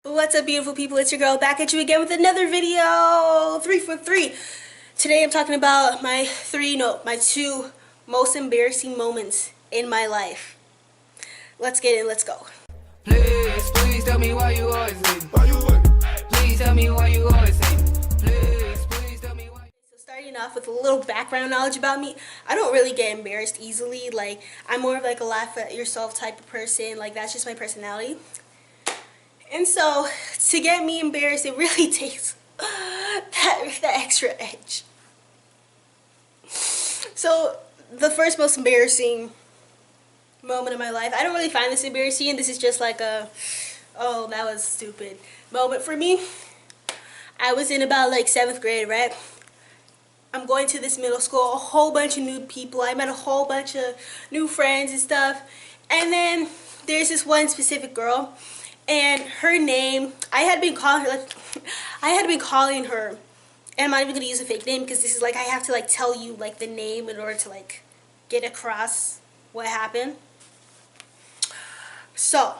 What's up, beautiful people? It's your girl back at you again with another video. 3 for 3. Today I'm talking about my two most embarrassing moments in my life. Let's get in, let's go. Please tell me why you always leave. Please tell me why you always leave. Please tell me why. So starting off with a little background knowledge about me, I don't really get embarrassed easily. Like, I'm more of like a laugh at yourself type of person. Like, that's just my personality. And so, to get me embarrassed, it really takes that extra edge. So, the first most embarrassing moment of my life, I don't really find this embarrassing. This is just like a, oh, that was stupid moment for me. I was in about like 7th grade, right? I'm going to this middle school, a whole bunch of new people. I met a whole bunch of new friends and stuff. And then there's this one specific girl. And her name, I had been calling her, and I'm not even going to use a fake name because this is like, I have to like tell you like the name in order to like get across what happened. So,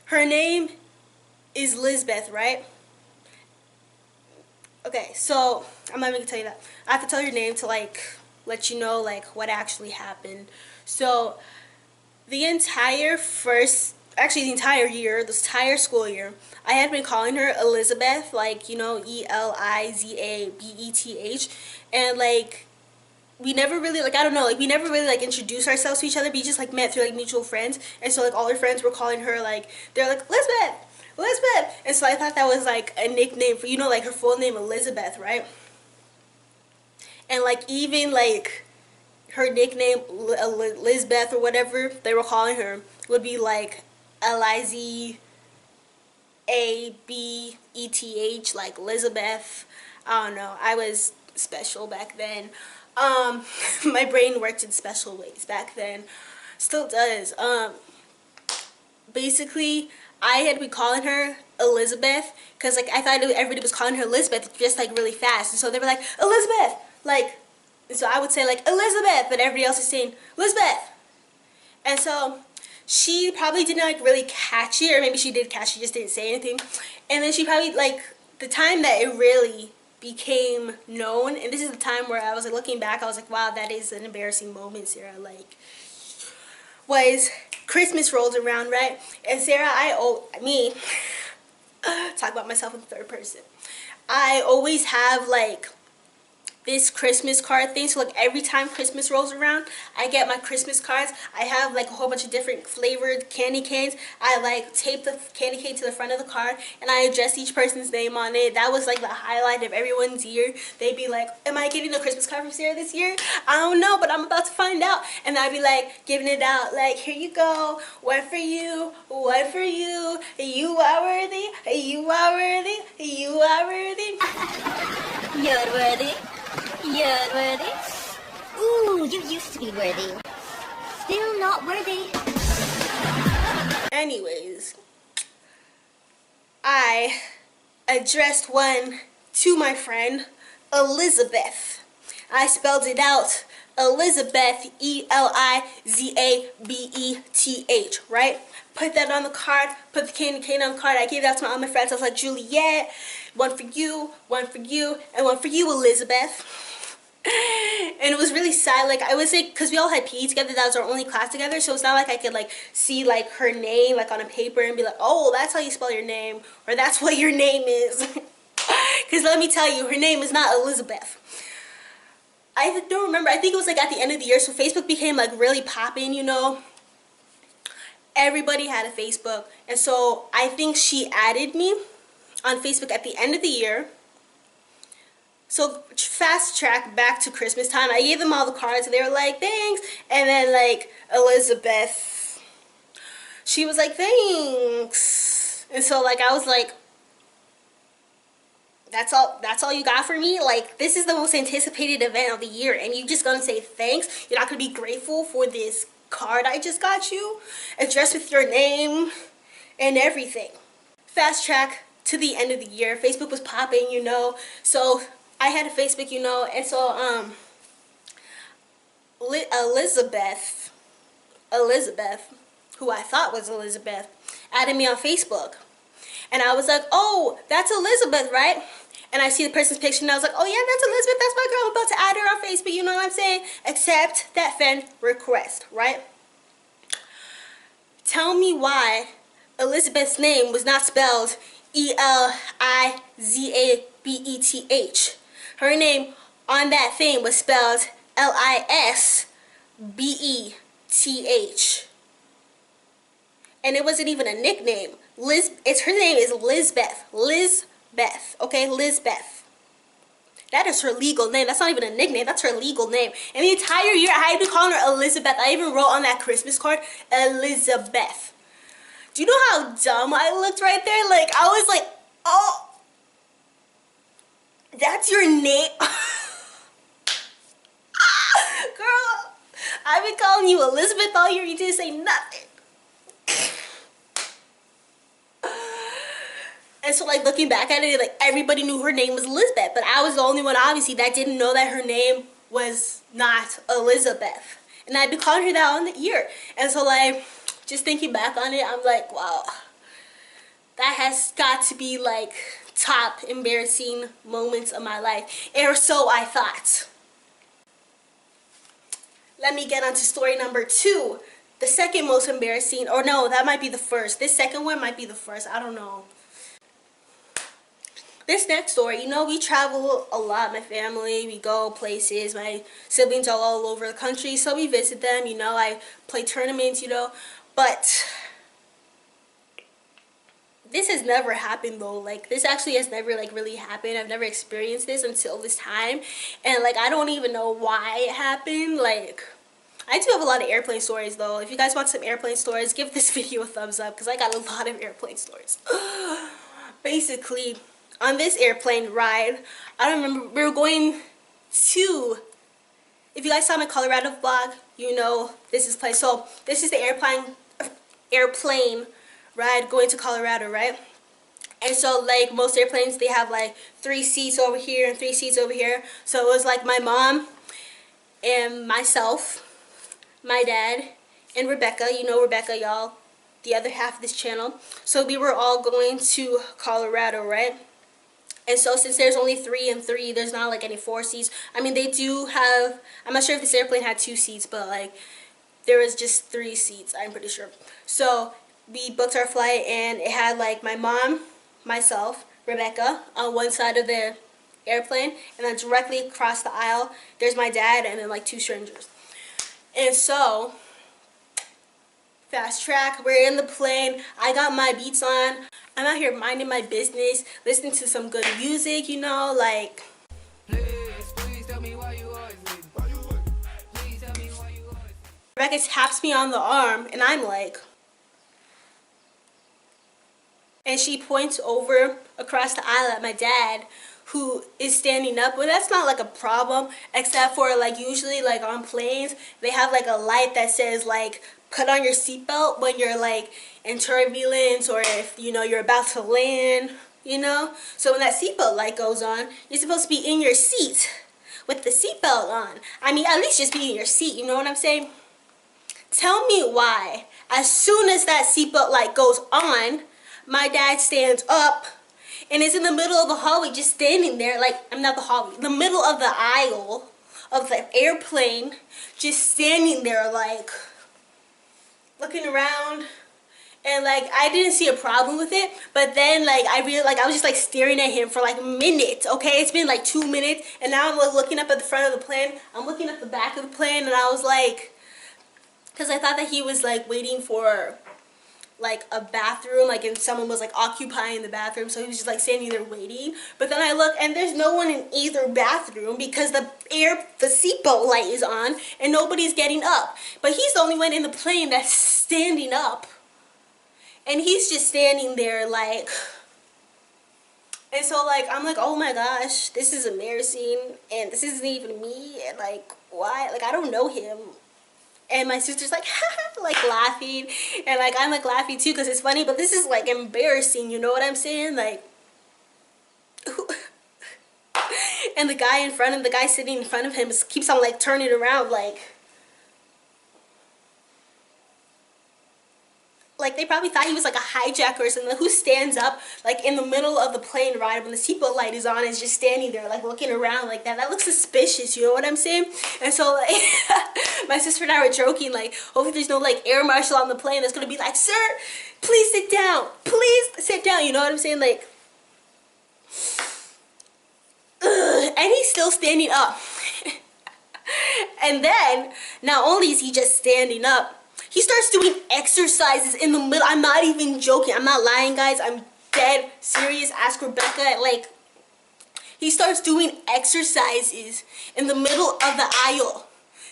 her name is Lizbeth, right? Okay, so, I'm not even going to tell you that. I have to tell your name to like, let you know like what actually happened. So, the entire school year, I had been calling her Elizabeth, like, you know, Elizabeth, and like, we never really, like, I don't know, like, we never really, like, introduced ourselves to each other, we just, like, met through, like, mutual friends, and so, like, all her friends were calling her, like, they're like, Elizabeth, and so I thought that was, like, a nickname for, you know, like, her full name, Elizabeth, right? And, like, even, like, her nickname, Lizbeth, or whatever they were calling her, would be, like, Elizabeth, like Elizabeth. I don't know. I was special back then. My brain worked in special ways back then. Still does. Basically, I had been calling her Elizabeth because like I thought everybody was calling her Elizabeth just like really fast, and so they were like Elizabeth, like. And so I would say like Elizabeth, but everybody else is saying Elizabeth, and so. She probably didn't like really catch it, or maybe she did catch it, she just didn't say anything. And then she probably, like, the time that it really became known, and this is the time where I was like looking back, I was like, wow, that is an embarrassing moment, Sarah. Like, was Christmas rolled around, right? And Sarah, talk about myself in third person. I always have like this Christmas card thing, so like every time Christmas rolls around, I get my Christmas cards. I have like a whole bunch of different flavored candy canes. I like tape the candy cane to the front of the card, and I address each person's name on it. That was like the highlight of everyone's year. They'd be like, am I getting a Christmas card from Sarah this year? I don't know, but I'm about to find out. And I'd be like giving it out, like, here you go, one for you, one for you. You are worthy, you are worthy, you are worthy. You're worthy. You're worthy. Ooh, you used to be worthy. Still not worthy. Anyways, I addressed one to my friend, Elizabeth. I spelled it out, Elizabeth, Elizabeth, right? Put that on the card, put the candy cane on the card. I gave it out to all my friends. I was like, Juliet, one for you, and one for you, Elizabeth. And it was really sad. Like, I was like, because we all had PE together, that was our only class together, so it's not like I could like see like her name like on a paper and be like, oh, that's how you spell your name, or that's what your name is. Because let me tell you, her name is not Elizabeth. I don't remember. I think it was like at the end of the year, so Facebook became like really popping, you know. Everybody had a Facebook, and so I think she added me on Facebook at the end of the year. So fast track back to Christmas time. I gave them all the cards, and they were like, thanks. And then like Elizabeth, she was like, thanks. And so like I was like, that's all you got for me? Like, this is the most anticipated event of the year, and you just gonna say thanks? You're not gonna be grateful for this card I just got you, addressed with your name and everything. Fast track to the end of the year. Facebook was popping, you know. So I had a Facebook, you know, and so Elizabeth, who I thought was Elizabeth, added me on Facebook. And I was like, oh, that's Elizabeth, right? And I see the person's picture and I was like, oh yeah, that's Elizabeth, that's my girl. I'm about to add her on Facebook, you know what I'm saying? Accept that friend request, right? Tell me why Elizabeth's name was not spelled Elizabeth. Her name on that thing was spelled Lisbeth. And it wasn't even a nickname. Her name is Lizbeth. Lizbeth. Okay, Lizbeth. That is her legal name. That's not even a nickname. That's her legal name. And the entire year, I had been calling her Elizabeth. I even wrote on that Christmas card, Elizabeth. Do you know how dumb I looked right there? Like, I was like, oh, that's your name? Girl, I've been calling you Elizabeth all year. You didn't say nothing. And so, like, looking back at it, like, everybody knew her name was Elizabeth. But I was the only one, obviously, that didn't know that her name was not Elizabeth. And I'd been calling her that all the year. And so, like, just thinking back on it, I'm like, wow. That has got to be, like, top embarrassing moments of my life. Or so I thought. Let me get on to story number 2. The second most embarrassing, or no, that might be the first. This second one might be the first. I don't know. This next story, you know, we travel a lot, my family, we go places, my siblings are all over the country, so we visit them, you know, I play tournaments, you know, but this has never happened though. Like, this actually has never, like, really happened. I've never experienced this until this time, and, like, I don't even know why it happened. Like, I do have a lot of airplane stories though. If you guys want some airplane stories, give this video a thumbs up, because I got a lot of airplane stories. Basically, on this airplane ride, I don't remember, we were going to, if you guys saw my Colorado vlog, you know this is place. So this is the airplane ride going to Colorado, right? And so, like, most airplanes, they have like 3 seats over here and 3 seats over here. So it was like my mom and myself, my dad, and Rebecca. You know Rebecca, y'all, the other half of this channel. So we were all going to Colorado, right? And so since there's only 3 and 3, there's not like any 4 seats. I mean, they do have, I'm not sure if this airplane had 2 seats, but like there was just 3 seats, I'm pretty sure. So we booked our flight and it had like my mom, myself, Rebecca on one side of the airplane, and then directly across the aisle there's my dad and then like 2 strangers. And so fast track, we're in the plane, I got my beats on, I'm out here minding my business, listening to some good music, you know, like, Please tell me why you always leave. Please tell me why you always leave. Rebecca taps me on the arm and I'm like, and she points over across the aisle at my dad, who is standing up. Well, that's not like a problem, except for like usually like on planes they have like a light that says like put on your seatbelt when you're like in turbulence, or if you know you're about to land, you know. So when that seatbelt light goes on, you're supposed to be in your seat with the seatbelt on. I mean, at least just be in your seat, you know what I'm saying? Tell me why as soon as that seatbelt light goes on, my dad stands up and is in the middle of the hallway just standing there, like, I'm not the hallway, the middle of the aisle of the airplane, just standing there like looking around. And like I didn't see a problem with it, but then like I was just like staring at him for like minutes. Okay, it's been like 2 minutes, and now I'm like looking up at the front of the plane, I'm looking at the back of the plane, and I was like, because I thought that he was like waiting for like a bathroom, like, and someone was like occupying the bathroom, so he was just like standing there waiting. But then I look and there's no one in either bathroom because the seatbelt light is on and nobody's getting up. But he's the only one in the plane that's standing up, and he's just standing there like, and so like I'm like, oh my gosh, this is embarrassing, and this isn't even me, and like, why, like, I don't know him. And my sister's like, like laughing, and like I'm like laughing too because it's funny, but this is like embarrassing, you know what I'm saying? Like, and the guy sitting in front of him keeps on like turning around, like like they probably thought he was like a hijacker or something. Who stands up like in the middle of the plane ride when the seatbelt light is on, is just standing there like looking around like that? That looks suspicious, you know what I'm saying? And so like my sister and I were joking, like hopefully there's no like air marshal on the plane that's gonna be like, sir, please sit down, please sit down, you know what I'm saying? Like, ugh. And he's still standing up. And then not only is he just standing up, he starts doing exercises in the middle. I'm not even joking. I'm not lying, guys. I'm dead serious. Ask Rebecca. Like, he starts doing exercises in the middle of the aisle.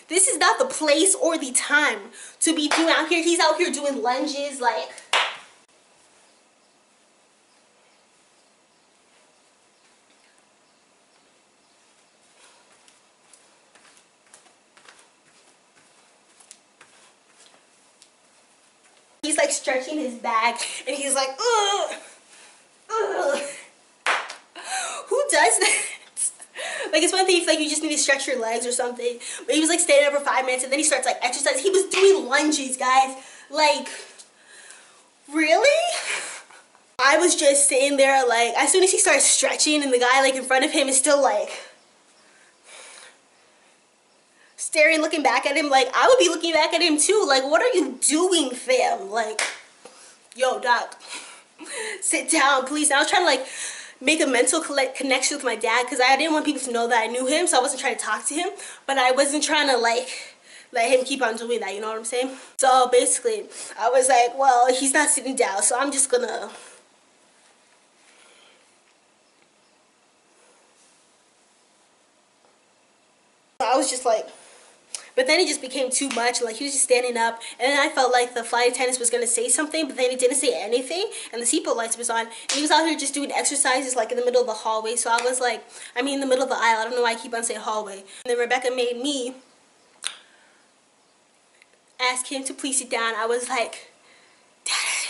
This is not the place or the time to be doing out here. He's out here doing lunges, like. He's like stretching his back and he's like, ugh, ugh. Who does that? Like, it's one thing if like you just need to stretch your legs or something, but he was like standing up for 5 minutes and then he starts like exercising. He was doing lunges, guys. Like, really? I was just sitting there like, as soon as he starts stretching and the guy like in front of him is still like staring, looking back at him, like I would be looking back at him too. Like, what are you doing, fam? Like, yo, doc, sit down, please. And I was trying to like make a mental connection with my dad because I didn't want people to know that I knew him, so I wasn't trying to talk to him, but I wasn't trying to like let him keep on doing that, you know what I'm saying? So basically, I was like, well, he's not sitting down, so I'm just gonna. I was just like. But then it just became too much. Like, he was just standing up. And then I felt like the flight attendant was going to say something. But then he didn't say anything. And the seatbelt lights was on. And he was out here just doing exercises, like, in the middle of the hallway. So I was like, I mean, in the middle of the aisle. I don't know why I keep on saying hallway. And then Rebecca made me ask him to please sit down. I was like, Daddy.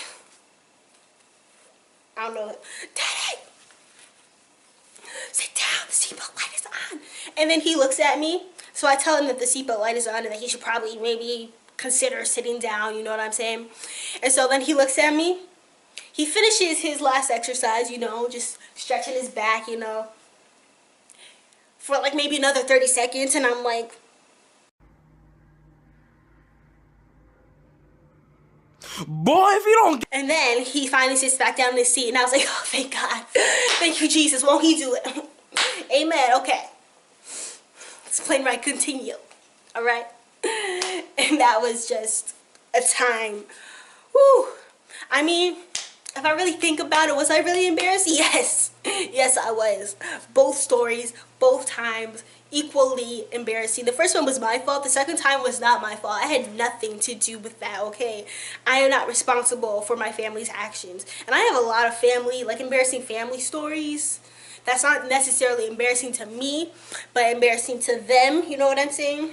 I don't know. Daddy. Sit down. The seatbelt light is on. And then he looks at me. So I tell him that the seatbelt light is on and that he should probably maybe consider sitting down, you know what I'm saying? And so then he looks at me. He finishes his last exercise, you know, just stretching his back, you know, for like maybe another 30 seconds. And I'm like, boy, if you don't. And then he finally sits back down in his seat. And I was like, oh, thank God. Thank you, Jesus. Won't he do it? Amen. Okay. This plane ride continue. Alright? And that was just a time. Whew. I mean, if I really think about it, was I really embarrassed? Yes. Yes, I was. Both stories, both times, equally embarrassing. The first one was my fault. The second time was not my fault. I had nothing to do with that, okay? I am not responsible for my family's actions. And I have a lot of family, like embarrassing family stories. That's not necessarily embarrassing to me, but embarrassing to them, you know what I'm saying?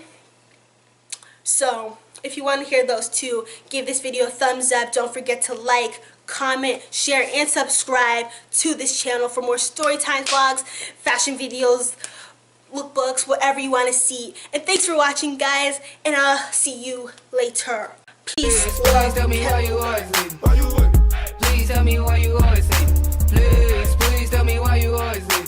So, if you want to hear those two, give this video a thumbs up. Don't forget to like, comment, share, and subscribe to this channel for more storytime vlogs, fashion videos, lookbooks, whatever you want to see. And thanks for watching, guys, and I'll see you later. Peace. Please tell me why you always leave. Please tell me why you always leave. Please tell me why you always leave.